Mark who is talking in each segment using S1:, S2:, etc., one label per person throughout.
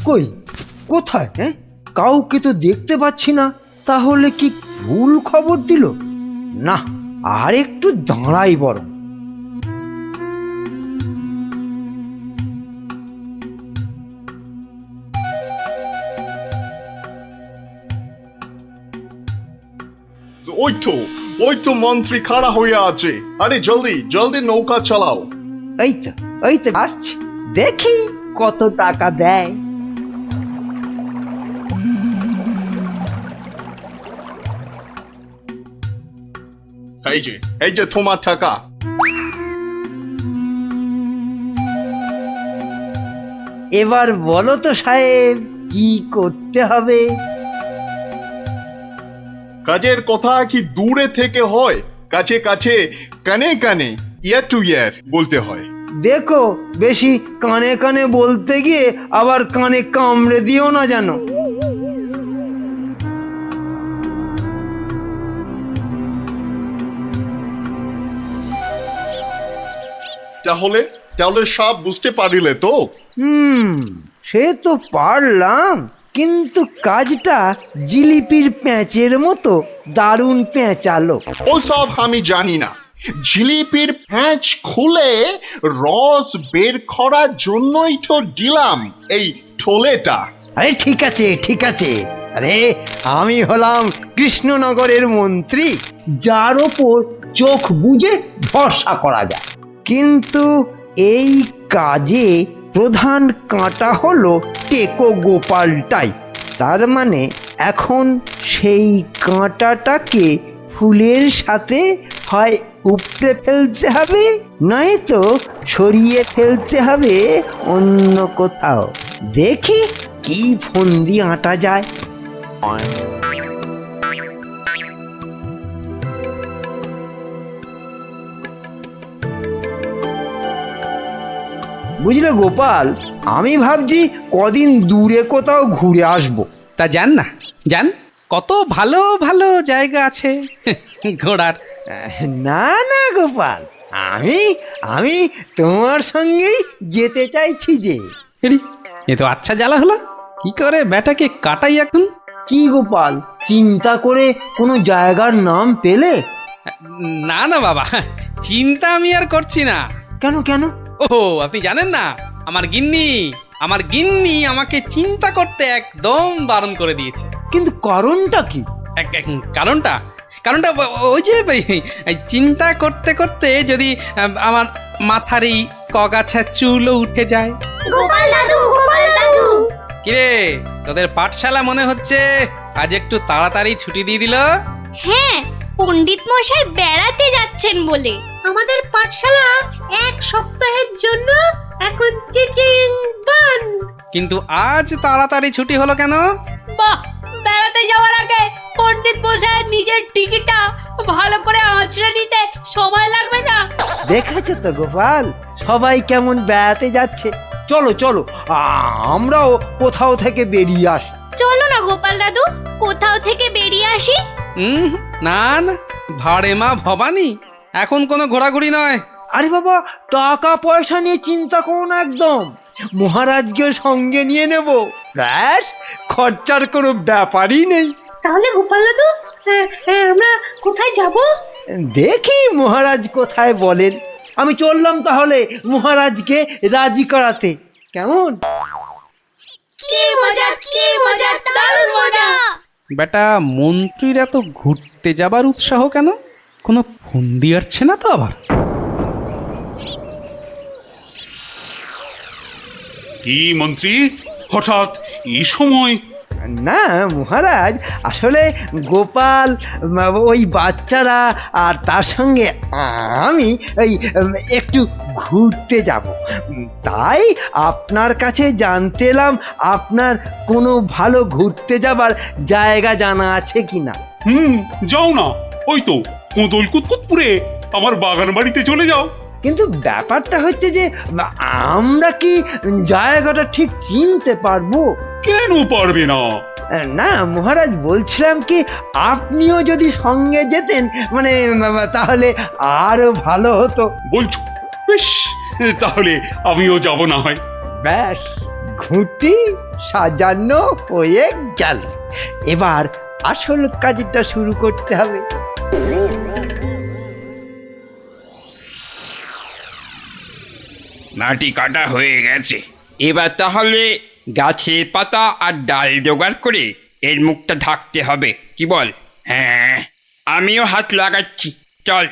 S1: কই কোথায়? হ্যাঁ, কাউকে তো দেখতে পাচ্ছি না। তাহলে কি ভুল খবর দিল? না, আর একটু দাঁড়াই বরং।
S2: ওই তো মন্ত্রী খাড়া হয়ে আছে। আরে জলদি জলদি নৌকা চালাও।
S1: এই তো আসছি, দেখি কত টাকা দেয়।
S2: এই যে তোমার টাকা।
S1: এবার বলো তো সাহেব, কি করতে হবে?
S2: কাজের কথা কি দূরে থেকে হয়? কাছে কাছে, কানে কানে, ইয়ার টু ইয়ার বলতে হয়।
S1: দেখো, বেশি কানে কানে বলতে গিয়ে আবার কানে কামড়ে দিও না যেন।
S2: তাহলে তাহলে সব বুঝতে পারিলে তো?
S1: সে তো পারলাম, কিন্তু কাজটা জিলিপির প্যাঁচের মতো দারুণ পেঁচালো।
S2: ও সব আমি জানি না। জিলিপির প্যাঁচ খুলে রস বের করার জন্যই তো দিলাম এই ঠোলেটা।
S1: আরে ঠিক আছে ঠিক আছে, আরে আমি হলাম কৃষ্ণনগরের মন্ত্রী, যার ওপর চোখ বুজে ভরসা করা যায়। কিন্তু এই কাজে প্রধান কাঁটা হলো টেকো গোপালটাই। তার মানে এখন সেই কাঁটাটাকে ফুলের সাথে হয় উপড়ে ফেলতে হবে, নয়তো সরিয়ে ফেলতে হবে অন্য কোথাও। দেখি কি ফন্দি আঁটা যায়। বুঝলে গোপাল, আমি ভাবছি কদিন দূরে কোথাও ঘুরে আসবো।
S3: তা যান না, যান, কত ভালো ভালো জায়গা আছে ঘোরার।
S1: না না গোপাল, আমি আমি তোমার সঙ্গেই যেতে চাইছি যে।
S3: এরি, এ তো আচ্ছা জ্বালা হলো। কি করে ব্যাটাকে কাটাই এখন?
S1: কি গোপাল, চিন্তা করে কোনো জায়গার নাম পেলে?
S3: না না বাবা, চিন্তা আমি আর করছি না।
S1: কেন কেন?
S3: ও, আপনি জানেন না, আমার গিন্নি আমাকে চিন্তা করতে একদম বারণ করে দিয়েছে।
S1: কিন্তু কারণটা কি?
S3: কারণটা কারণটা ওই যে এই চিন্তা করতে করতে যদি আমার মাথার এই কগাছা চুলও উঠে যায়।
S4: গোপাল দাদু, গোপাল দাদু।
S3: কিরে, তোদের পাঠশালা মনে হচ্ছে আজ একটু তাড়াতাড়ি ছুটি দিয়ে দিল?
S4: হ্যাঁ, পণ্ডিত মশাই বেড়াতে যাচ্ছেন বলে। আমাদের পাঠশালা এক সপ্তাহের জন্য এখন চিচিং বন্ধ।
S3: কিন্তু আজ তাড়াতাড়ি ছুটি হলো কেন?
S4: বাহ, বেড়াতে যাওয়ার আগে পণ্ডিত মশাই নিজের টিকিটটা ভালো করে আঁচড়ে নিতে সময় লাগবে না?
S1: দেখেছো তো গোপাল, সবাই কেমন বেড়াতে যাচ্ছে। চলো চলো, আমরাও কোথাও থেকে বেরিয়ে আসি।
S4: চলো না গোপাল দাদু, কোথাও থেকে বেরিয়ে আসি।
S3: না না, ভাড়ে মা ভবানী, এখন কোনো ঘোরাঘুরি নয়।
S1: আরে বাবা, টাকা পয়সা নিয়ে চিন্তা করো না একদম। মহারাজকে সঙ্গে নিয়ে নেব, ব্যাস, খরচার কোনো ব্যাপারই নেই।
S4: তাহলে গোপাল দাদু, আমরা কোথায় যাব?
S1: দেখি মহারাজ কোথায় বলেন। আমি চললাম তাহলে মহারাজকে রাজি করাতে। কেমন?
S4: কি মজা, কি মজা, দারুণ মজা।
S3: বেটা মন্ত্রীর এত ঘুরতে যাবার উৎসাহ কেন? কোনো ফন্দি আসছে না তো আবার?
S5: কি মন্ত্রী, হঠাৎ এই সময়?
S1: না মহারাজ, আসলে গোপাল, ওই বাচ্চারা আর তার সঙ্গে আমি ওই একটু ঘুরতে যাব, তাই আপনার কাছে জানতে এলাম আপনার কোনো ভালো ঘুরতে যাবার জায়গা জানা আছে কিনা।
S5: যাও না, ওই তো কোদল কুতকুতপুরে আমার বাগান বাড়িতে চলে যাও।
S1: কিন্তু ব্যাপারটা হচ্ছে যে আমরা কি জায়গাটা ঠিক চিনতে পারবো?
S5: কেন পারবে না?
S1: না মহারাজ, বলছিলাম কি আপনিও যদি সঙ্গে যেতেন, মানে তাহলে আরো ভালো হতো।
S5: বলছো? বেশ, তাহলে আমিও যাব না হয়।
S1: ব্যাস, ঘুঁটি সাজানো হয়ে গেল। এবার আসল কাজটা শুরু করতে হবে।
S6: মাটি কাটা হয়ে গেছে, এবার তাহলে গাছের পাতা আর ডাল জোগাড় করে এর মুখটা ঢাকতে হবে, কি বল? হ্যাঁ, আমিও হাত লাগাচ্ছি, চল।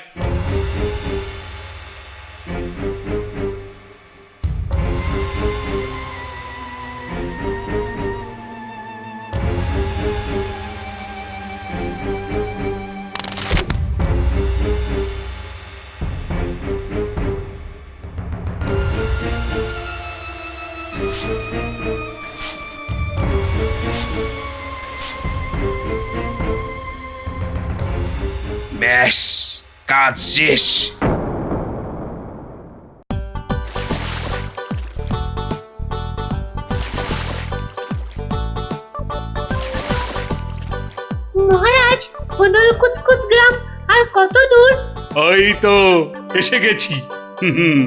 S6: ব্যাস, কাজ শেষ।
S4: মহারাজ, খোদল কুতকুত গ্রাম আর কত দূর?
S5: ওই তো এসে গেছি। হুম,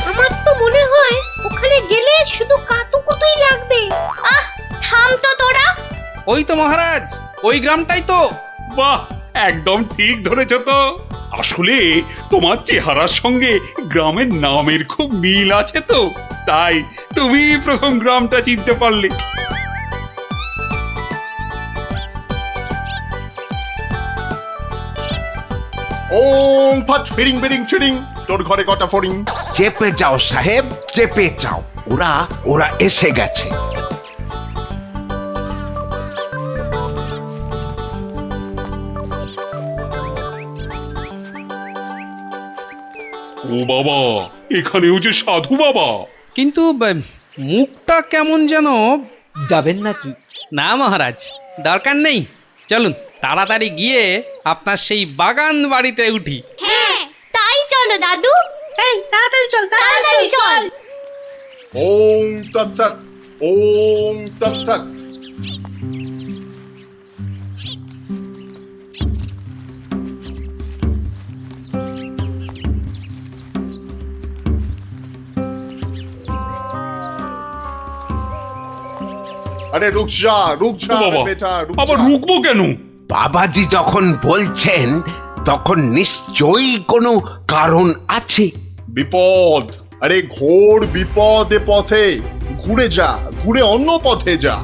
S4: আমার তো মনে হয় ওখানে গেলে শুধু কাতুকুতুই লাগবে। আহ, থাম তো তোরা।
S3: ওই তো মহারাজ, ওই গ্রামটাই তো।
S5: বাহ, একদম ঠিক ধরেছ তো। আসলে তোমার চেহারার সঙ্গে গ্রামের নামের খুব মিল আছে তো, তাই তুমি প্রথম গ্রামটা চিনতে পারলে।
S2: ওম ফট ফিরিং বিরিং চিরিং, তোর ঘরে কটা ফড়িং?
S7: চেপে যাও সাহেব, চেপে যাও, ওরা ওরা এসে গেছে।
S5: ও বাবা, এখানেও যে সাধু বাবা।
S3: কিন্তু মুখটা কেমন যেন।
S1: যাবেন নাকি?
S3: না মহারাজ, দরকার নেই, চলুন তাড়াতাড়ি গিয়ে আপনার সেই বাগান বাড়িতে উঠি।
S4: হ্যাঁ, তাই চলো দাদু। এই তাড়াতাড়ি চল, তাড়াতাড়ি চল।
S2: ওম তৎসৎ, ওম তৎসৎ। আরে রুক যা, রুক যা
S5: ও বাবা,
S2: বেটা, রুক
S5: আবার
S2: যা।
S5: রুকবো কেন?
S7: বাবাজি যখন বলছেন তখন নিশ্চয়ই কোনো কারণ আছে।
S2: বিপদ, আরে ঘোর বিপদ এ পথে। ঘুরে যা, ঘুরে অন্য পথে যা।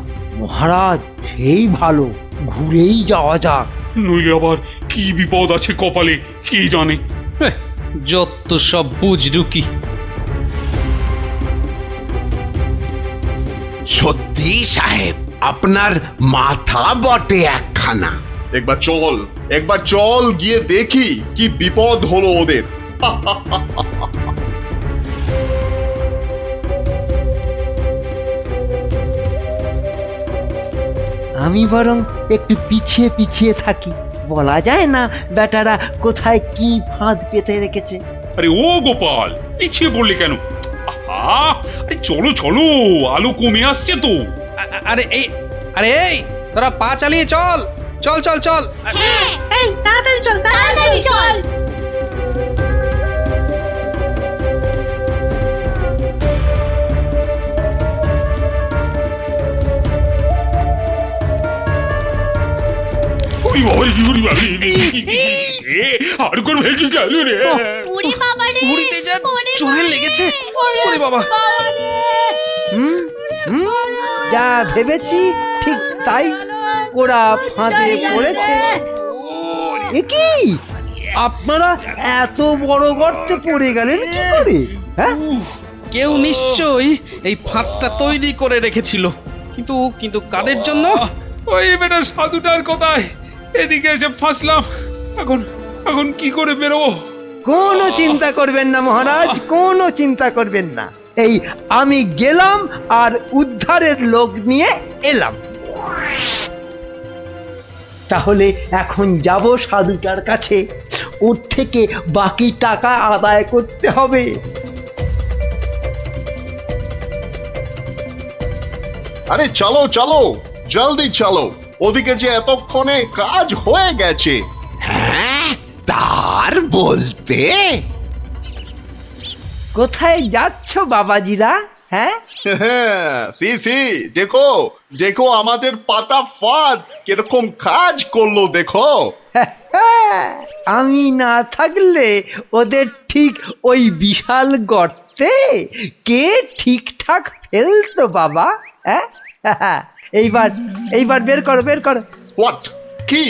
S1: মহারাজ, সেই ভালো, ঘুরেই যাওয়া যাক।
S5: নইলে আবার কি বিপদ আছে কপালে কি জানে।
S3: হেহ, যত সব বুঝরুকি।
S7: সত্যি সাহেব, আপনার মাথা বটে একখানা।
S2: একবার চল, একবার চল, গিয়ে দেখি কি বিপদ হলো ওদের।
S1: আমি বরং একটু পিছিয়ে পিছিয়ে থাকি, বলা যায় না বেটারা কোথায় কি ফাঁদ পেতে রেখেছে।
S5: আরে ও গোপাল, পিছিয়ে পড়লে কেন? আহা, আরে চলো চলো, আলো কমে আসছে তো।
S3: আরে এই, তোরা পা চালিয়ে চল, চল চল চল।
S4: হ্যাঁ, এই তাড়াতাড়ি চল, তাড়াতাড়ি চল।
S5: ওরে বাবা, ওরে বাবা, আর কোন ভেঙে গেল রে।
S4: ওরে বাবা রে,
S3: উড়িতে যা চোরে লেগেছে। ওরে বাবা,
S1: হুম হুম, যা ভেবেছি ঠিক তাই, ওরা ফাঁদে পড়েছে। এ কি, আপনারা এত বড় গর্তে পড়ে গেলেন কি করে? হ্যাঁ,
S3: কেউ নিশ্চয়ই এই ফাঁদটা তৈরি করে রেখেছিল, কিন্তু কিন্তু কাদের জন্য?
S5: ওই বেটা সাধুটার কোথায়? এদিকে এসে ফাঁসলাম, এখন এখন কি করে বেরোবো?
S1: কোনো চিন্তা করবেন না মহারাজ, কোনো চিন্তা করবেন না। এই আমি গেলাম আর উদ্ধারের লোক নিয়ে এলাম। তাহলে এখন যাব সাধুটার কাছে, ওর থেকে বাকি টাকা আদায় করতে হবে।
S2: আরে চলো চলো, জলদি চলো, ওদিকে যে এতক্ষণে কাজ হয়ে গেছে।
S7: হ্যাঁ, তার বলতে
S1: কোথায় যাচ্ছ বাবাজিরা? হ্যাঁ,
S2: সি সি, দেখো দেখো আমাদের পাতা ফাঁদ কিরকম কাজ করলো দেখো।
S1: আমি না থাকলে ওদের ঠিক ওই বিশাল গর্তে কে ঠিকঠাক ফেলতো বাবা? হ্যাঁ, এইবার এইবার বের করো বের করো।
S2: হোয়াট? কি?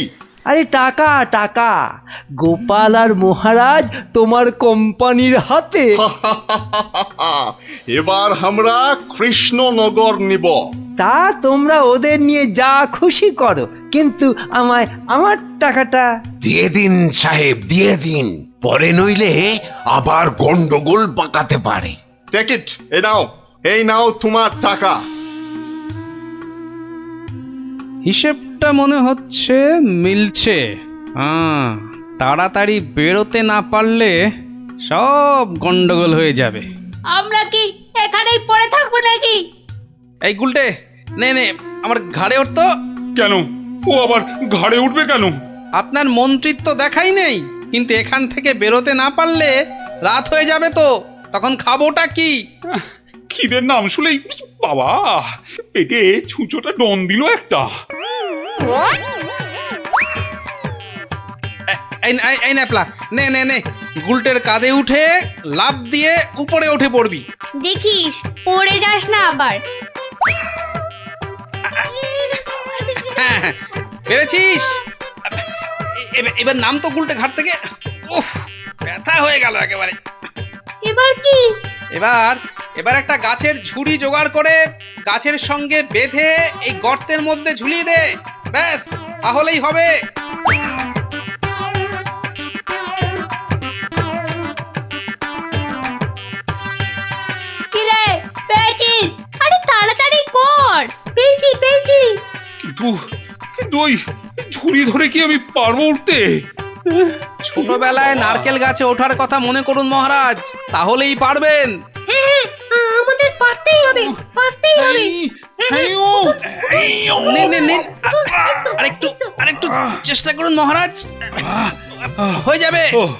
S1: আরে টাকা টাকা, গোপাল আর মহারাজ তোমার কোম্পানির হাতে।
S2: এবার আমরা কৃষ্ণনগর নিব।
S1: তা তোমরা ওদের নিয়ে যা খুশি করো, কিন্তু আমায় আমার টাকাটা।
S7: দিয়ে দিন সাহেব, দিয়ে দিন, পরে নইলে আবার গন্ডগোল পাকাতে পারে।
S2: টেক ইট, এই নাও তোমার টাকা।
S3: হিসেবটা মনে হচ্ছে মিলছে। হ্যাঁ, তাড়াতাড়ি বেরোতে না পারলে সব গন্ডগোল হয়ে যাবে।
S4: আমরা কি এখানেই পড়ে থাকবো নাকি?
S3: এই গুলটে, নে নে আমার ঘাড়ে উঠতো।
S5: কেন, ও আবার ঘাড়ে উঠবে কেন?
S3: আপনার মন্ত্রিত্ব দেখাই নেই, কিন্তু এখান থেকে বেরোতে না পারলে রাত হয়ে যাবে তো, তখন খাবোটা কি?
S5: খিদের নাম শুলেই বাবা পেটে ছুঁচোটা ডন দিল একটা।
S3: এই ন্যাপলা, নে নে নে, গুলটের কাঁধে উঠে লাফ দিয়ে উপরে উঠে পড়বি।
S4: দেখিস পড়ে যাস না আবার।
S3: হ্যাঁ হ্যাঁ, পেরেছিস। এবার নাম তো গুলটে ঘাট থেকে। উফ, ব্যথা হয়ে গেল একেবারে।
S4: এবার কি?
S3: এবার এবার একটা গাছের ঝুড়ি জোগাড় করে গাছের সঙ্গে বেঁধে এই গর্তের মধ্যে ঝুলিয়ে দে, ব্যাস তাহলেই হবে।
S4: কি রে, পেয়েছিস? আরে তাড়াতাড়ি কর। পেয়েছি পেয়েছি।
S5: কিন্তু ওই ঝুড়ি ধরে কি আমি পারবো উঠতে?
S3: ছোটবেলায় নারকেল গাছে ওঠার কথা মনে করুন মহারাজ, তাহলেই পারবেন।
S4: আমাদের পারতেই হবে, পারতেই হবে।
S3: নিন নিন নিন, আরেকটু চেষ্টা করুন মহারাজ, হয়ে যাবে।
S5: ওহ,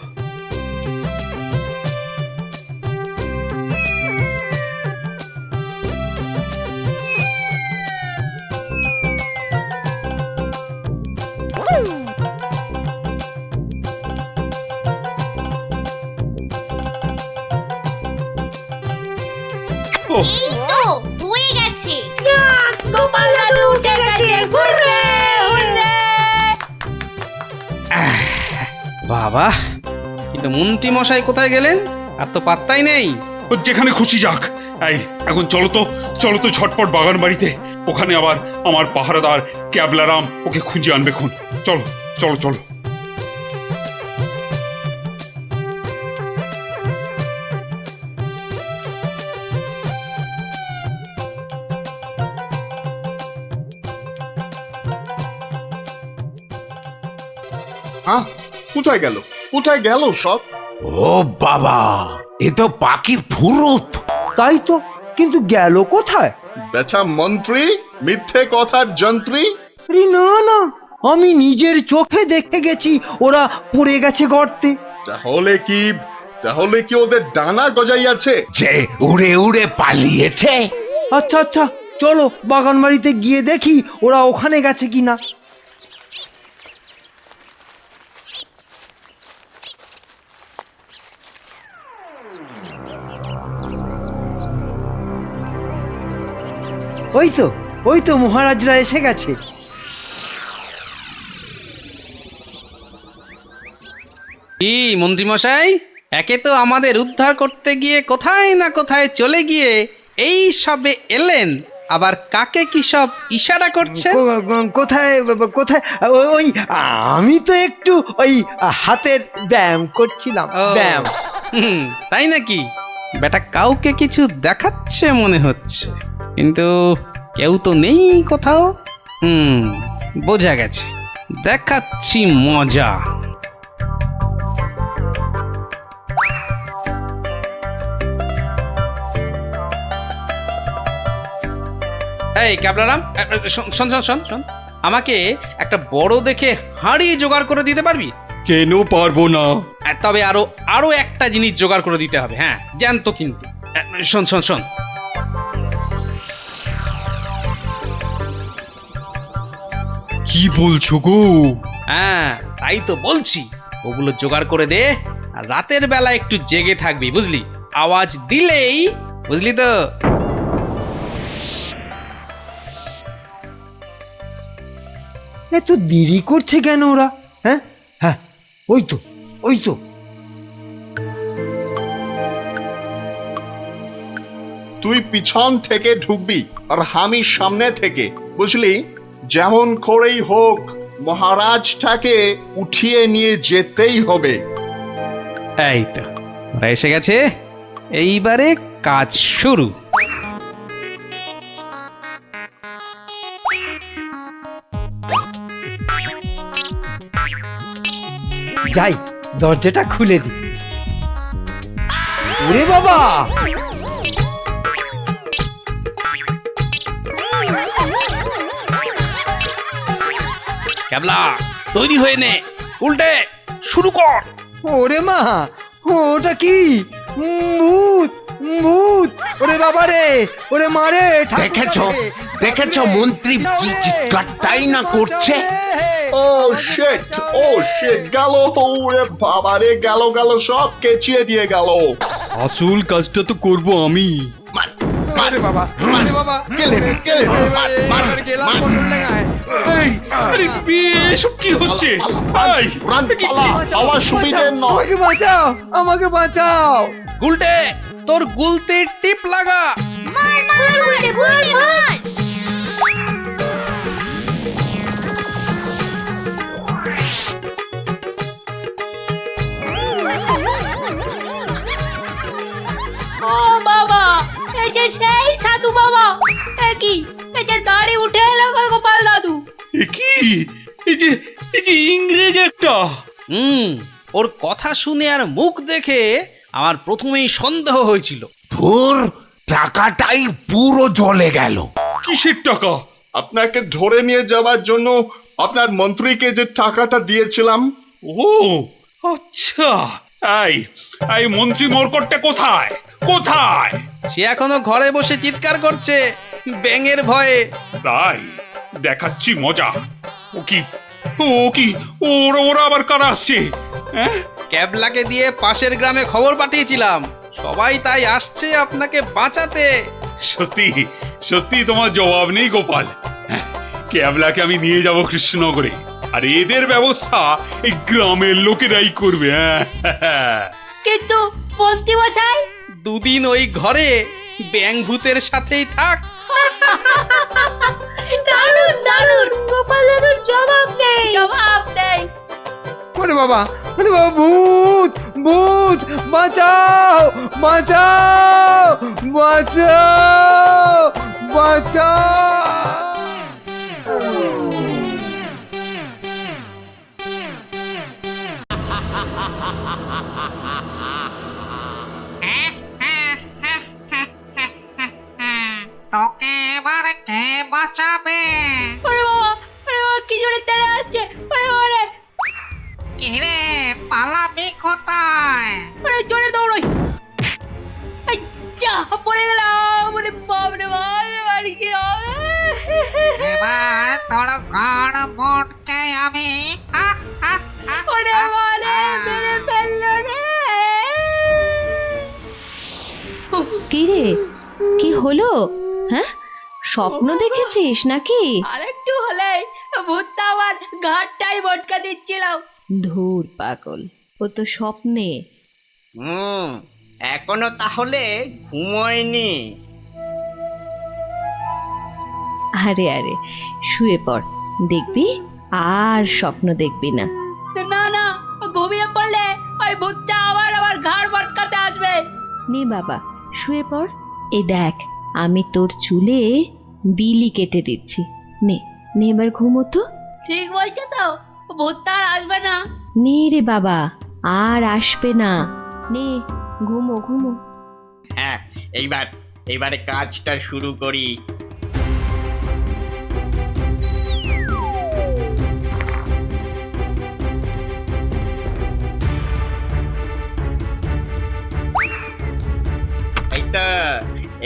S5: ওহ,
S4: এই তো হয়ে গেছে। গোপাল দাদু উঠে গেছে। Hurray hurray.
S3: বাবা, কিন্তু মন্ত্রী মশাই কোথায় গেলেন? আর তো পাত্তাই নেই।
S5: ও যেখানে খুশি যাক। এই এখন চলো তো ঝটপট বাগান বাড়িতে, ওখানে আবার আমার পাহারাদার ক্যাবলারাম ওকে খুঁজে আনবে খুন। চলো চলো চলো।
S2: হ্যাঁ, কোথায় গেল কোথায় গেল সব?
S7: ও বাবা, এ তো পাখির ফুরুত।
S1: তাই তো, কিন্তু গেল কোথায়?
S2: বেটা মন্ত্রী, মিথ্যে কথার যন্ত্রী।
S1: আরে না না, আমি নিজের চোখে দেখে গেছি ওরা পড়ে গেছে গর্তে।
S2: তাহলে কি ওদের ডানা গজাইয়াছে?
S7: যে উড়ে উড়ে পালিয়েছে।
S1: আচ্ছা আচ্ছা, চলো বাগান বাড়িতে গিয়ে দেখি ওরা ওখানে গেছে কিনা। ওই তো মহারাজরা এসে গেছে।
S3: কি মন্ত্রী মশাই, একে তো আমাদের উদ্ধার করতে গিয়ে কোথায় না কোথায় চলে গিয়ে এই সবে এলেন, আবার কাকে কি সব ইশারা করছেন?
S1: কোথায় কোথায়? ওই আমি তো একটু ওই হাতের ব্যায়াম করছিলাম।
S3: ও,
S1: ব্যায়াম।
S3: তাই নাকি? বেটা কাউকে কিছু দেখাচ্ছে মনে হচ্ছে, কিন্তু কেউ তো নেই কোথাও। বোঝা গেছে, দেখাচ্ছি মজা। এই ক্যাবলারাম, শোন শোন শোন শোন, আমাকে একটা বড় দেখে হাঁড়ি জোগাড় করে দিতে পারবি?
S5: কেন পারবো না?
S3: তবে আরো আরো একটা জিনিস জোগাড় করে দিতে হবে, হ্যাঁ জানতো কিন্তু। শোন শোন শোন,
S5: কি বলছো গো?
S3: হ্যাঁ তাই তো বলছি, ওগুলো জোগাড় করে দে, আর রাতের বেলা একটু জেগে থাকবি বুঝলি, আওয়াজ দিলেই, বুঝলি তো।
S1: এত দেরি করছে কেন ওরা? হ্যাঁ হ্যাঁ, ওই তো ওই তো।
S2: তুই পিছন থেকে ঢুকবি আর আমি সামনে থেকে, বুঝলি? যেমন করেই হোক মহারাজটাকে উঠিয়ে নিয়ে যেতেই হবে।
S3: এই তো ওরা এসে গেছে, এইবারে কাজ শুরু।
S1: যাই, দরজাটা খুলে দি। ওরে বাবা,
S3: ক্যাবলা তৈরি হয়ে নে, উল্টে শুরু কর।
S1: ওরে মা, ওটা কি? ভূত, ভূত! ওরে বাবা রে, ওরে মারে!
S7: দেখেছো দেখেছো মন্ত্রী কি চিৎকারটাই না করছে।
S2: ও শিট, ও শিট, গেল! ওরে বাবারে, গেল গেল, সব কেচিয়ে দিয়ে গেল।
S5: আসল কাজটা তো করব আমি।
S7: মার,
S1: ওরে বাবা, ওরে বাবা!
S2: গেলেন, গেলেন, মার, মার,
S1: এবার গেলাম
S2: মার।
S1: পটল ডাঙায়।
S5: এই, আরে এসব কি হচ্ছে? এই,
S2: রান, পালা, পালা সুবিধে নয়।
S1: আমাকে বাঁচাও, আমাকে বাঁচাও!
S3: গুলটে তোর গুলতির টিপ লাগা।
S4: মার মার মার মার মার। ও বাবা, এই যে সেই সাধু বাবা, কি এই যে দাড়ি উঠে এলো গোপাল দাদু।
S5: এ কি? এই যে ইংরেজ একটা।
S3: ওর কথা শুনে আর মুখ দেখে আমার প্রথমেই সন্দেহ হয়েছিল।
S7: ধুর, টাকাটাই পুরো জ্বলে গেল।
S5: কিসের টাকা?
S2: আপনাকে ধরে নিয়ে যাওয়ার জন্য আপনার মন্ত্রীকে যে টাকাটা দিয়েছিলাম।
S5: ও আচ্ছা, এই মন্ত্রী মরকটটা কোথায়? কোথায়?
S3: সে এখনো ঘরে বসে চিৎকার করছে ব্যাঙের ভয়ে।
S5: তাই দেখাচ্ছি মজা। ও কি, ওরা আবার কারা আসছে? হ্যাঁ,
S3: ক্যাবলাকে দিয়ে পাশের গ্রামে খবর পাঠিয়েছিলাম, সবাই তাই আসছে আপনাকে বাঁচাতে।
S5: সত্যি সত্যি তোমার জবাব নেই গোপাল। হ্যাঁ, ক্যাবলাকে আমি নিয়ে যাব কৃষ্ণনগরে, আর এদের ব্যবস্থা এই গ্রামের লোকেরাই করবে। হ্যাঁ,
S4: কিন্তু মন্ত্রী মশাই,
S3: দুদিন ওই ঘরে ব্যাঙ ভূতের সাথেই থাক।
S4: দারুণ দারুণ, গোপাল দাদুর জবাব নেই, জবাব নেই।
S1: ওরে বাবা, ওরে বাবা! ভূত, ভূত! বাঁচাও, বাঁচাও, বাঁচাও, বাঁচাও!
S8: তোকে এবার কে বাঁচাবে?
S4: ওরে বাবা, ওরে বাবা, কি জোরে তেড়ে আসছে! ওরে বাবা রে,
S8: কিরে পালাবি কোথায়?
S4: ওরে জোরে দৌড়ই! এই যা, পড়ে গেলাম! ওরে বাপ রে বাপ, এবার কি হবে?
S8: এবার তোর গড় মোটকে আমি
S4: ওরে বাবা রে, মেরে ফেললো রে!
S9: কি রে, কি হলো? হ্যাঁ, স্বপ্ন দেখেছিস নাকি?
S4: আরেকটু হলেই ভূতটা আমার ঘাটটাই মটকা দিচ্ছিলাম।
S9: ধুর পাগল, ও তো স্বপ্নে।
S10: এখনো তাহলে ঘুমোয়নি?
S9: আরে আরে, শুয়ে পড়, দেখবি আর স্বপ্ন দেখবি না।
S4: না না, ঘুমিয়ে পড়লে ওই ভূতটা আবার আমার ঘাড় মটকাতে আসবে।
S9: নে বাবা, শুয়ে পড়। এই দেখ, আমি তোর চুলে বিলি কেটে দিচ্ছি। নে নে, এবার ঘুমো তো।
S4: ঠিক বলছো তো, ভূতটা আর আসবে না?
S9: নে রে বাবা, আর আসবে না। নে, ঘুমো ঘুমো।
S10: হ্যাঁ, এইবারে কাজটা শুরু করি।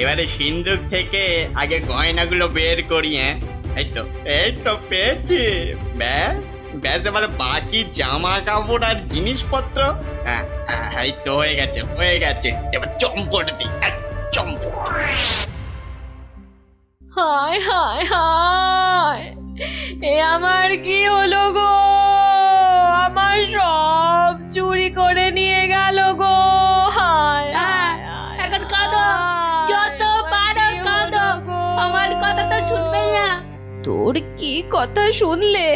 S10: এবারে সিন্ধুক থেকে আগে গয়নাগুলো বের করি। হ্যাঁ, এই তো পেয়েছি। ব্যাস ব্যাস, এবারে বাকি জামা কাপড় আর জিনিসপত্র। হ্যাঁ হ্যাঁ, এই তো হয়ে গেছে। এবার চম্পট দিই, চম্পট।
S4: হায় হায় হায়, এ আমার কি হলো গো? আমার সব চুরি করে নিয়ে গেল গো। হায় এখন কাঁদো, যত পারো কাঁদো, আমার কথা তো শুনবে না। তোর কি কথা শুনলে?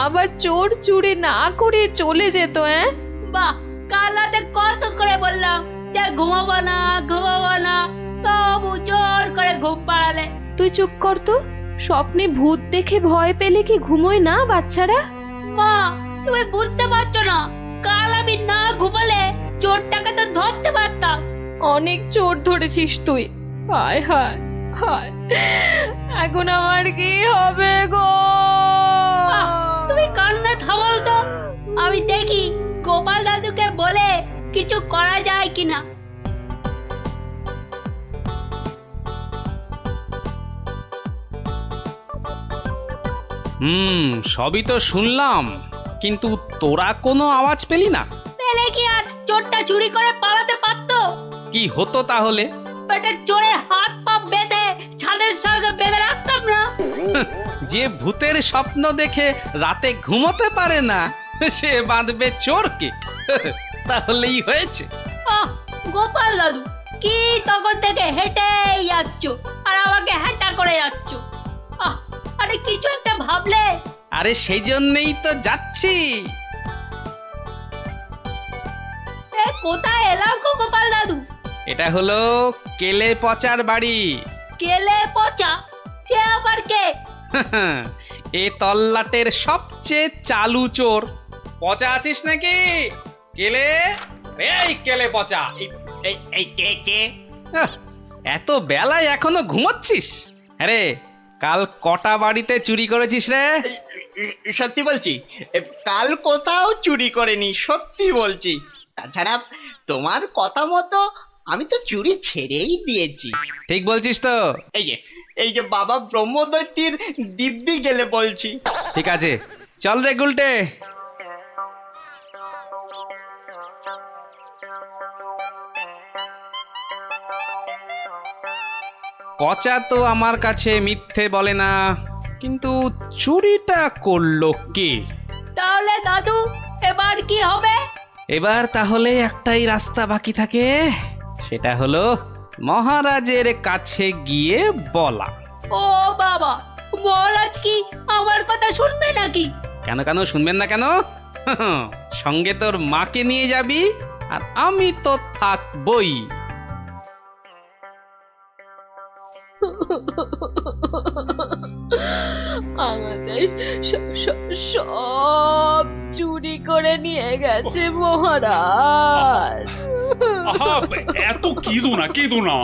S4: আবার চোর চুরি না করে চলে যেত। বাহ, কাল রাতে কত করে বললাম যে ঘুমাবো না, তবু জোর করে ঘুম পাড়ালে। তুই চুপ কর তো। স্বপ্নে ভূত দেখে ভয় পেলে কি ঘুমোয় না বাচ্চারা? মা, তুমি বুঝতে পারছো না, কাল আমি না ঘুমালে চোরটাকে তো ধরতে পারতাম। অনেক চোর ধরেছিস তুই। হায় হায় হায়, এখন আমার কি হবে গো? তুমি কান্না থামাও তো, আমি দেখি গোপাল দাদুকে বলে কিছু করা যায় কিনা।
S3: সবই তো শুনলাম, কিন্তু তোরা কোনো আওয়াজ পেলি না?
S4: পেলে কি আর চোরটা চুরি করে পালাতে পারতো?
S3: কি হতো তাহলে?
S4: পেটে চোরের হাত পা বেঁধে ছাদের সঙ্গে বেঁধে রাখতাম না।
S3: যে ভূতের স্বপ্ন দেখে রাতে ঘুমোতে পারে না, সে বাঁধবে চোরকে। তাহলেই হয়েছে।
S4: গোপাল দাদু, কি তখন থেকে হেঁটেই যাচ্ছ আর আমাকে হেঁটা করে যাচ্ছ? আরে কিছু একটা ভাবলে।
S3: আরে সেই জন্যই তো যাচ্ছি।
S4: কোথায় এলাম গো গোপাল দাদু?
S3: এটা হলো কেলে পচার বাড়ি।
S4: কেলে পচা? সে আবার কে?
S3: এ তল্লাটের সবচেয়ে চালু চোর। পচা আছিস নাকি? কেলে, এই কেলে পচা।
S10: এই কে?
S3: এত বেলায় এখনো ঘুমোচ্ছিস? আরে কাল কটা বাড়িতে চুরি করেছিস রে?
S10: সত্যি বলছি, কাল কোথাও চুরি করেনি, সত্যি বলছি। তাছাড়া তোমার কথা মতো আমি তো চুরি ছেড়েই দিয়েছি।
S3: ঠিক বলছিস তো?
S10: এই যে বাবা ব্রহ্মদত্তির দিব্যি গেলে বলছি।
S3: ঠিক আছে, চল রে গুলটে। পচা তো আমার কাছে মিথ্যে বলে না, কিন্তু চুরিটা করলো কে?
S4: তাহলে দাদু এবার কি হবে?
S3: এবার তাহলে একটাই রাস্তা বাকি থাকে, সেটা হলো মহারাজের কাছে গিয়ে বলা।
S4: ও বাবা, মহারাজ কি আমার কথা শুনবে নাকি?
S3: কেন কেন শুনবেন না কেন? সঙ্গে তোর মাকে নিয়ে যাবি, আর আমি তো থাকবই।
S4: আমাদের সব চুরি করে নিয়ে গেছে মহারাজ।
S5: এত কেঁদো না।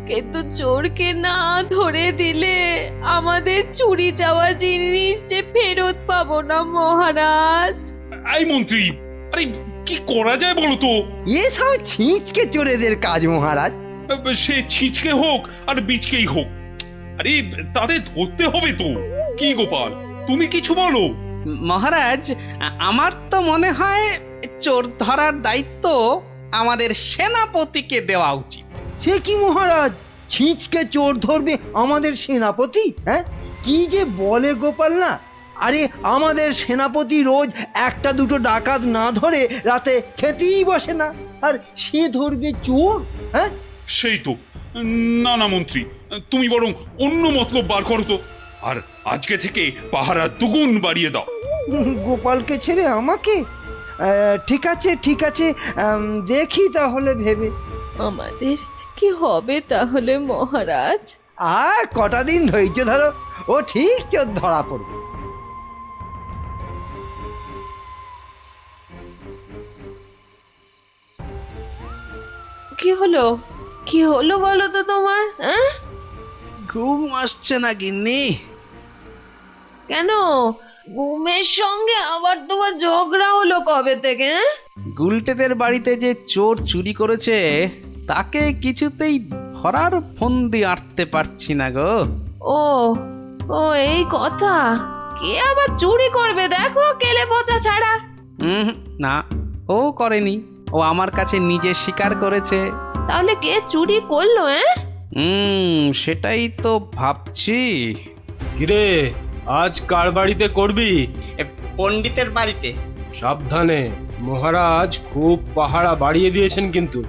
S4: কিন্তু চোরকে না ধরে দিলে আমাদের চুরি যাওয়া জিনিস যে ফেরত পাবো না মহারাজ।
S5: এই মন্ত্রী, আরে কি করা যায় বলো তো?
S1: এসব ছিঁচকে চোরেদের কাজ মহারাজ।
S5: সে ছিচকে হোক আর বিচকেই হোক, আরে তাদের ধরতে হবে তো। কি গোপাল, তুমি কিছু বলো।
S3: মহারাজ, আমার তো মনে হয় চোর ধরার দায়িত্ব আমাদের সেনাপতিকে দেওয়া উচিত।
S1: সে কি মহারাজ, ছিঁচকে চোর ধরবে আমাদের সেনাপতি? হ্যাঁ, কি যে বলে গোপাল না। আরে আমাদের সেনাপতি রোজ একটা দুটো ডাকাত না ধরে রাতে খেতেই বসে না, আর সে ধরবে চোর? হ্যাঁ,
S5: সেই তো। না মন্ত্রী, তুমি বরং অন্য মতলব বার করো তো, আর আজকে থেকে পাহারা দুগুণ বাড়িয়ে দাও।
S1: গোপালকে ছেড়ে আমাকে? ঠিক আছে, দেখি তাহলে ভেবে।
S4: আমাদের কি হবে তাহলে মহারাজ?
S1: আর কটা দিন ধৈর্য ধরো, ও ঠিক চোর ধরা পড়বে।
S4: কি হলো বলো তো তোমার?
S3: ঘুম আসছে না গিন্নি?
S4: কেন, ঘুমের সঙ্গে আবার তোমার ঝগড়া হলো কবে থেকে?
S3: গুলটেদের বাড়িতে যে চোর চুরি করেছে, তাকে কিছুতেই ধরার ফন্দি আঁটতে পারছি না গো।
S9: ও ও এই কথা। কে আবার চুরি করবে দেখো, কেলে পচা ছাড়া।
S3: না, ও করেনি, ও আমার কাছে নিজে স্বীকার করেছে।
S9: তাহলে কে চুরি করলো?
S3: সেটাই তো ভাবছি।
S11: কিরে, আজ কার বাড়িতে করবি?
S10: এ, পণ্ডিতের বাড়িতে।
S11: সাবধানে, মহারাজ খুব পাহারা বাড়িয়ে দিয়েছেন কিন্তু।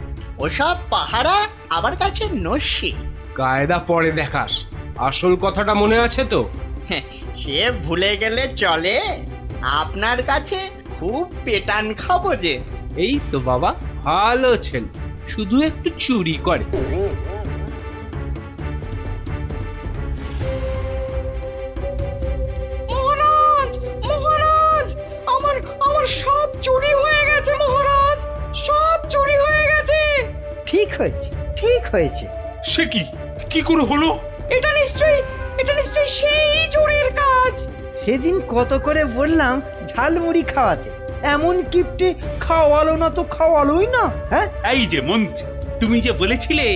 S10: ওসব পাহারা আমার কাছে নস্যি।
S11: কায়দা পরে দেখাস, আসল কথাটা মনে আছে তো?
S10: সে ভুলে গেলে চলে? আপনার কাছে খুব পেটান খাবো যে।
S11: এই তো বাবা, ভালো ছেলে, শুধু একটু চুরি করে।
S8: মহারাজ, মহারাজ, আমার আমার সব চুরি হয়ে গেছে মহারাজ, সব চুরি হয়ে গেছে।
S1: ঠিক হয়েছে, ঠিক হয়েছে।
S5: সে কি, কি করে হলো?
S8: এটা নিশ্চয়ই সেই চুরির কাজ।
S1: সেদিন কত করে বললাম ঝালমুড়ি খাওয়াতে, এমন কিপটে খাওয়ালো না তো খাওয়ালোই না। হ্যাঁ,
S5: এই যে মন্ত্রী, তুমি যে বলেছিলে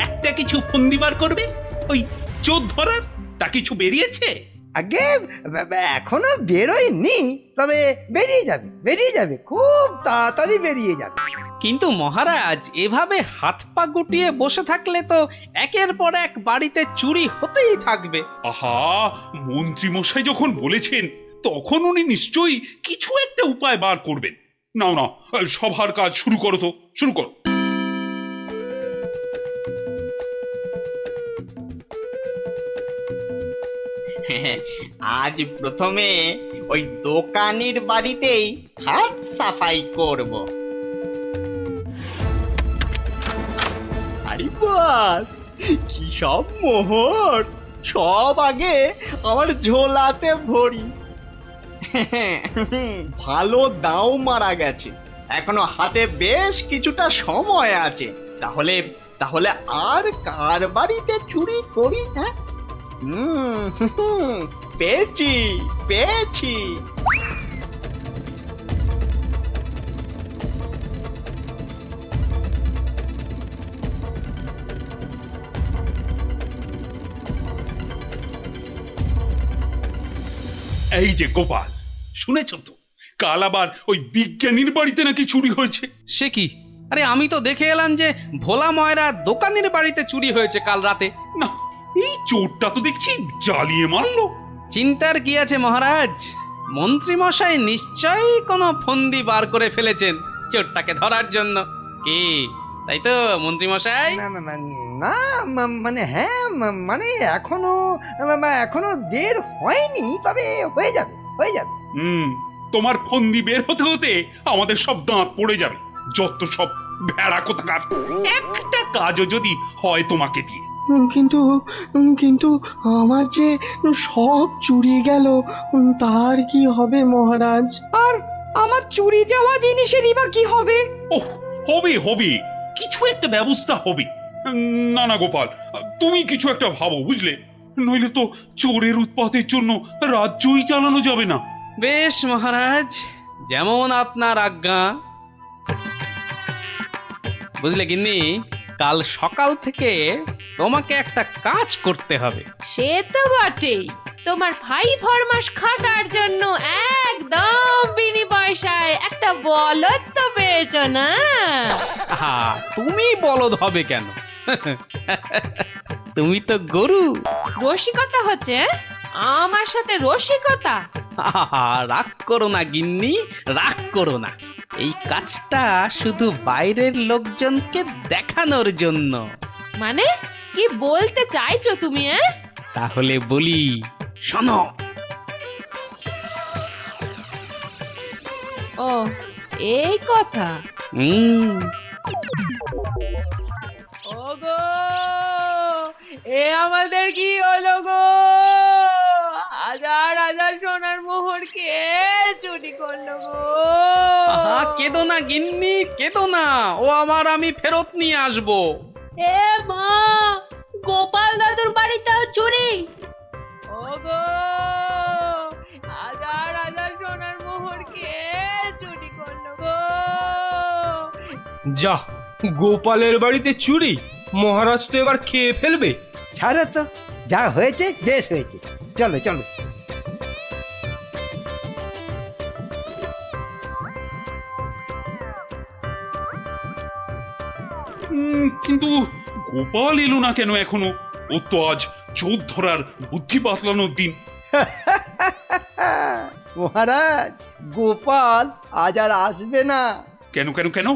S5: একটা কিছু ফন্দি বার করবে ওই চোর ধরার, তা কিছু বেরিয়েছে?
S1: আগে এখনো বেরোয়নি, তবে বেরিয়ে যাবে, বেরিয়ে যাবে, খুব তাড়াতাড়ি বেরিয়ে যাবে।
S3: কিন্তু মহারাজ, এভাবে হাত পা গুটিয়ে বসে থাকলে তো একের পর এক বাড়িতে চুরি হতেই থাকবে।
S5: আহা, মন্ত্রী মশাই যখন বলেছেন তখন উনি নিশ্চয়ই কিছু একটা উপায় বার করবেন। নাও না, সভার কাজ শুরু করো তো, শুরু করো।
S10: আজ প্রথমে ওই দোকানির বাড়িতেই হাত সাফাই করব। আরে বাস, কি সব মোহর! সব আগে আমার ঝোলাতে ভরি। ভালো দাও মারা গেছে, এখনো হাতে বেশ কিছুটা সময় আছে। তাহলে তাহলে আর কার বাড়িতে চুরি করি? হ্যাঁ, পেয়েছি পেয়েছি।
S5: এই যে গোপাল, শুনেছ তো কাল আবার ওই বিজ্ঞানীর বাড়িতে নাকি চুরি হয়েছে?
S3: সে কি? আরে আমি তো দেখে এলাম যে ভোলা ময়রা দোকানের বাড়িতে চুরি হয়েছে কাল রাতে।
S5: না, এই চোরটা তো দেখছি জ্বালিয়ে মারলো।
S3: চিন্তার কি আছে মহারাজ, মন্ত্রী মশাই নিশ্চয়ই কোনো ফন্দি বার করে ফেলেছেন চোরটাকে ধরার জন্য। কি তাই তো মন্ত্রী মশাই?
S1: না মানে হ্যাঁ, মানে এখনো বের হয়নি, তবে হয়ে যাবে, হয়ে যাবে।
S5: তোমার ফন্দি বের হতে হতে আমাদের সব দাঁত পড়ে যাবে, যত সব ভেড়া কোথাকার। একটা কাজও যদি হয় তোমাকে দিয়ে।
S12: কিন্তু কিন্তু আমার যে সব চুরি গেল, তার কি হবে মহারাজ?
S8: আর আমার চুরি যাওয়া জিনিসেরই বা কি হবে?
S5: ওহ, হবে হবে, কিছু একটা ব্যবস্থা হবে। না না গোপাল, তুমি কিছু একটা ভাবো, বুঝলে? নইলে তো চোরের উৎপাতের জন্য রাজ্যই চালানো যাবে না।
S3: বেশ মহারাজ, যেমন আপনার আজ্ঞা। বুঝলে গিন্নি, কাল সকাল থেকে তোমাকে একটা কাজ করতে হবে।
S4: সে তো বটেই, তোমার ভাই ফরমাস খাটার জন্য একদম বিনি পয়সায় একটা বলদ তো পেয়েছো না?
S3: তুমি বলদ হবে কেন? তুমি তো গরু।
S4: রসিকতা হচ্ছে? আমার সাথে রসিকতা?
S3: রাগ করো না গিন্নি, রাগ করো না। এই কাজটা শুধু বাইরের লোকজনকে দেখানোর জন্য।
S4: মানে কি বলতে চাইছো তুমি?
S3: তাহলে বলি, শোনো।
S4: ও, এই কথা। ওগো, এ আমাদের কি হলো গো? হাজার হাজার সোনার মোহর কে চুরি করলো গো?
S3: কেঁদো না গিন্নি, কেঁদো না, ও আবার আমি ফেরত নিয়ে আসবো।
S13: এ মা, গোপাল দাদুর বাড়িতেও চুরি?
S4: ওগো, হাজার হাজার সোনার মোহর কে চুরি করলো গো?
S11: যা, গোপালের বাড়িতে চুরি? মহারাজ তো এবার খেয়ে ফেলবে।
S1: ছাড়ো তো, যা হয়েছে বেশ হয়েছে, চলো চলো।
S5: কিন্তু গোপাল এলো না কেন এখনো? ও তো আজ চোর ধরার বুদ্ধি বাতলানোর দিন।
S1: মহারাজ, গোপাল আজ আর আসবে না।
S5: কেন কেন কেন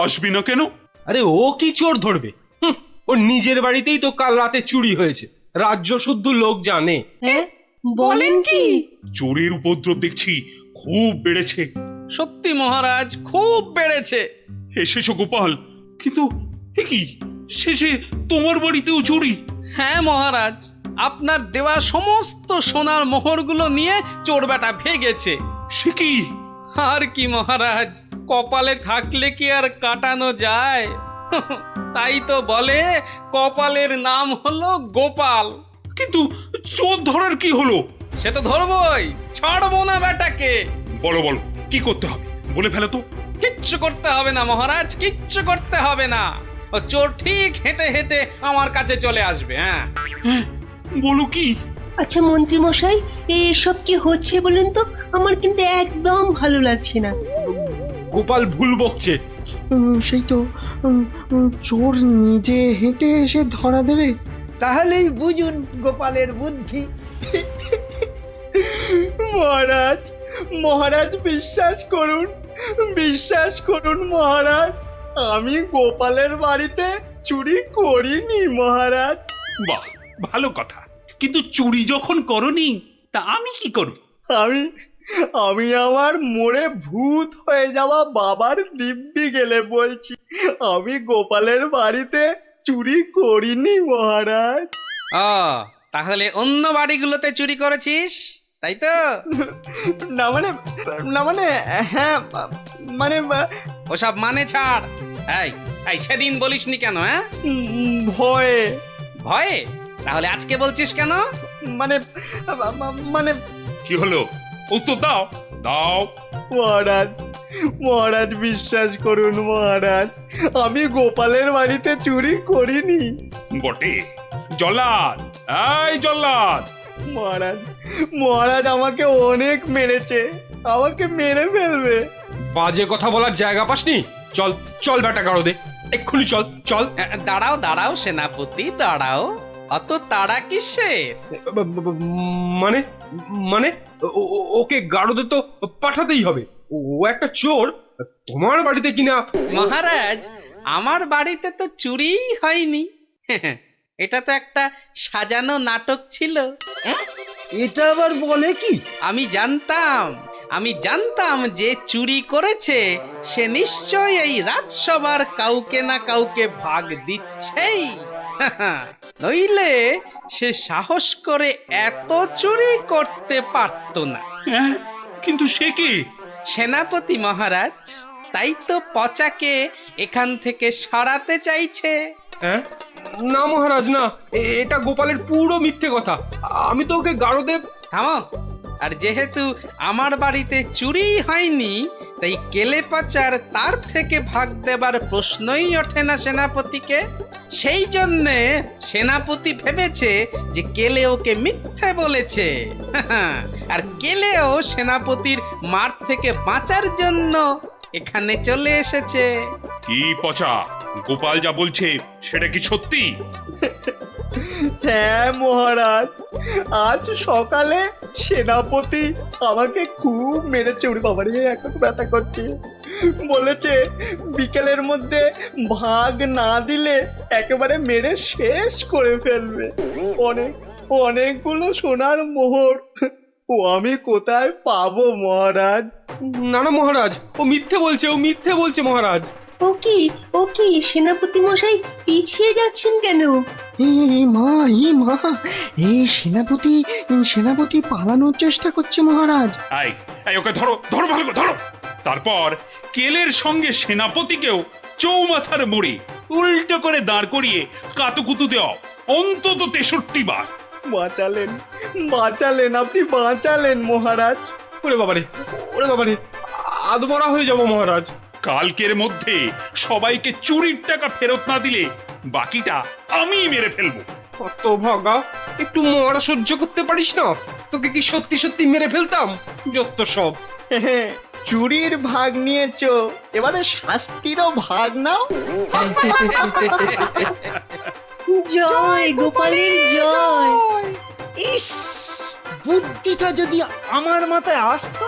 S5: আসবি না কেন?
S11: আরে ও কি চোর ধরবে? ওর নিজের বাড়িতেই তো কাল রাতে চুরি হয়েছে, রাজ্য শুদ্ধ লোক জানে।
S13: হ্যাঁ, বলেন কি?
S5: চোরের উপদ্রব দেখছি খুব বেড়েছে।
S3: সত্যি মহারাজ, খুব বেড়েছে।
S5: এসেছো গোপাল, কিন্তু এ কি, শেষে তোমার বাড়িতেও চুরি?
S3: হ্যাঁ মহারাজ, আপনার দেওয়া সমস্ত সোনার মোহরগুলো নিয়ে চোর বেটা ভেগেছে।
S5: সে কি?
S3: আর কি মহারাজ, কপালে থাকলে কি আর কাটানো যায়? তাই তো বলে কপালের নাম হলো গোপাল।
S5: কিন্তু চোর ধরার কি হলো?
S3: সে তো ধরবই, ছাড়বো না বেটাকে।
S5: বলো বলো, কি করতে হবে বলে ফেলো তো।
S3: কিচ্ছু করতে হবে না মহারাজ, কিচ্ছু করতে হবে না। ও চোর ঠিক হেঁটে হেঁটে আমার কাছে চলে আসবে। হ্যাঁ,
S5: বলো কি?
S13: আচ্ছা মন্ত্রী মশাই, এসব কি হচ্ছে বলুন তো? আমার কিন্তু একদম ভালো লাগছে না।
S11: গোপাল ভুল বকছে।
S12: সেই তো, চোর নিজে হেঁটে এসে ধরা দেবে।
S1: তাহলেই বুঝুন গোপালের বুদ্ধি।
S12: মহারাজ, মহারাজ বিশ্বাস করুন, বিশ্বাস করুন মহারাজ, আমি গোপালের বাড়িতে চুরি করিনি মহারাজ।
S5: বাহ, ভালো কথা। কিন্তু চুরি যখন করনি, তা আমি কি করব?
S12: আমি আমার মোড়ে ভূত হয়ে যাওয়া বাবার দিব্যি গেলে বলছি, আমি গোপালের বাড়িতে চুরি করিনি মহারাজ।
S3: ও তাহলে অন্য বাড়িগুলোতে চুরি করেছিস, তাই তো?
S12: না মানে হ্যাঁ, মানে
S3: ওসব মানে ছাড়। এই এই সেদিন বলিসনি কেন? হ্যাঁ,
S12: ভয়ে।
S3: ভয়ে? তাহলে আজকে বলছিস কেন?
S12: মানে মানে
S5: কি হলো? উত্তর দাও দাও।
S12: মহারাজ, মহারাজ বিশ্বাস করুন মহারাজ, আমি গোপালের বাড়িতে চুরি করিনি।
S5: বটে? জল্লাদ, এই জল্লাদ!
S12: মহারাজ, মহারাজ আমাকে অনেক মেরেছে, আমাকে মেরে ফেলবে।
S11: বাজে কথা বলার জায়গা পাসনি? চল চল বেটা গাড়ো দে, এক্ষুনি চল চল।
S3: দাঁড়াও দাঁড়াও সেনাপতি, দাঁড়াও। অত তাড়া কিসের?
S11: মানে মানে ওকে গাড়োদে তো পাঠাতেই হবে। ও একটা চোর, তোমার বাড়িতে কিনা।
S3: মহারাজ, আমার বাড়িতে তো চুরিই হয়নি। এটা তো একটা সাজানো নাটক ছিল।
S1: এটা আবার বলে কি?
S3: আমি জানতাম যে চুরি করেছে সে নিশ্চয়ই এই রাজসভার কাউকে না কাউকে ভাগ দিচ্ছেই। নইলে সে সাহস করে এত চুরি করতে পারত না।
S5: হ্যাঁ, কিন্তু সে কি?
S3: সেনাপতি মহারাজ, তাই তো পচাকে এখান থেকে সরাতে চাইছে।
S11: হ্যাঁ, না মহারাজ না, এটা গোপালের পুরো মিথ্যে কথা। আমি তো ওকে গাড়োদে।
S3: থামো। আর যেহেতু আমার বাড়িতে চুরি হয়নি, তাই কেলে পাচার তার থেকে ভাগ দেবার প্রশ্নই ওঠে না সেনাপতিকে। সেই জন্যে সেনাপতি ভেবেছে যে কেলে ওকে মিথ্যে বলেছে। আর কেলেও সেনাপতির মার থেকে বাঁচার জন্য এখানে চলে এসেছে।
S5: কি পচা, গোপাল যা বলছে সেটা কি সত্যি?
S12: হ্যাঁ মহারাজ, আজ সকালে সেনাপতি আমাকে খুব মেরেছে। উড়ি বাবা রে, এখন ব্যথা করছে। বলেছে বিকেলের মধ্যে ভাগ না দিলে একেবারে মেরে শেষ করে ফেলবে। অনেকগুলো সোনার মোহর ও আমি কোথায় পাবো মহারাজ?
S11: না না মহারাজ, ও মিথ্যে বলছে মহারাজ।
S13: ও কি সেনাপতি মশাই পিছিয়ে যাচ্ছেন কেন?
S12: মা এই সেনাপতি পালানোর চেষ্টা করছে মহারাজ।
S5: এই ওকে ধরো ধরো, ভালো করে ধরো। তারপর কেলের সঙ্গে সেনাপতিকেও চৌমাথার মোড়ে উল্টো করে দাঁড় করিয়ে কাতুকুতু দেওয়া অন্তত 63 বার।
S12: বাঁচালেন আপনি, বাঁচালেন মহারাজ।
S11: ওরে বাবারে, আদমরা হয়ে যাবো মহারাজ।
S5: কালকের মধ্যে সবাইকে চুরির টাকা ফেরত না দিলে বাকিটা আমি মেরে ফেলবো।
S11: কত ভাগা, একটু মরা সহ্য করতে পারিস না? তোকে কি সত্যি সত্যি মেরে ফেলতাম? যত সব।
S12: চুরির ভাগ নিয়েছো, এবারে শাস্তিরও ভাগ নাও।
S13: জয় গোপালের জয়।
S1: ইস, বুদ্ধিটা যদি আমার মাথায় আসতো